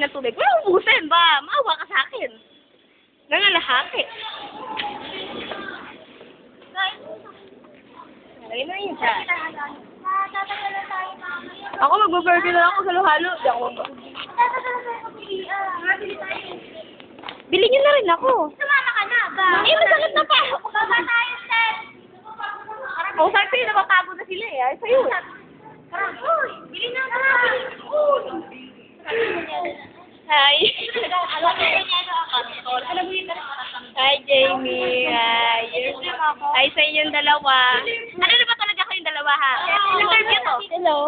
ng tubig. Wala ubusin ba? Maawa ka sa akin. Nangalahati. Ay na yun siya. Ako mag-burger na ako sa halo-halo. Di ako Bili niyo na rin ako. Sumama ka na ba? Eh, masakit na pa. Baba tayo, Seth. O, sabi sa'yo, napapagod na sila eh. Ay, sa'yo. Uy, bili na ka. Hi. Alam mo yun, Hi, Jamie. Hi. Hi sa inyong dalawa. Ano na ba talaga kayong dalawa, ha? Interview to. Hello.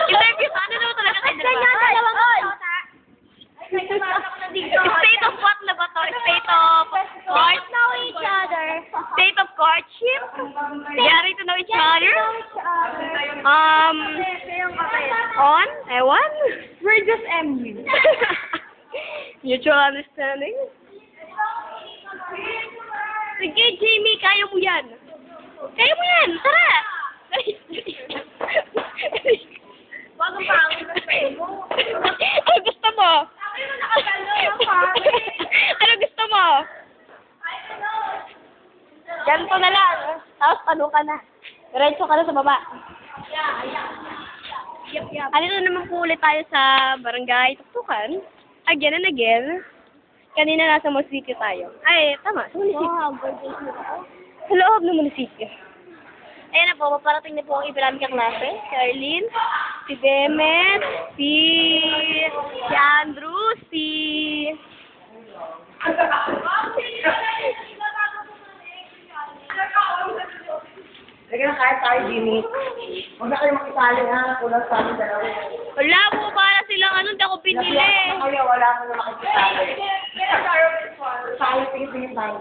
Interview to. Ano na ba talaga kayong dalawa? State of what na ba to? State of court? Know each other. State of courtship? Yari to know each other? On? Ewan? We're just MU. Mutual understanding? Sige, Jamie, kaya mo yan. Kaya mo yan, tara! Wag ang pangit na sa'yo mo. Ano gusto mo? Ano nakagalo yung pangit? Ano gusto mo? Ganito na lang. Tapos pano ka na. Diretso ka na sa baba. Yap. Ano na naman po ulit tayo sa barangay Tuktukan. Again and again. Kanina nasa munisipyo tayo. Ay, tama. Sa munisipyo. Wow, birthday mo ako. Sa loob ng munisipyo. Ayan na po, paparating na po ang iba namin kaklase. Si Arlene, si Demet, si Andrew, si... Sige na kahit tayo, Jimmy. Huwag na kayo makisali ha. Kulang sa amin dalawa. Wala po, para silang ano, hindi ako pinili. Kaya wala ko na makikisali. Tayo, tingin tayo.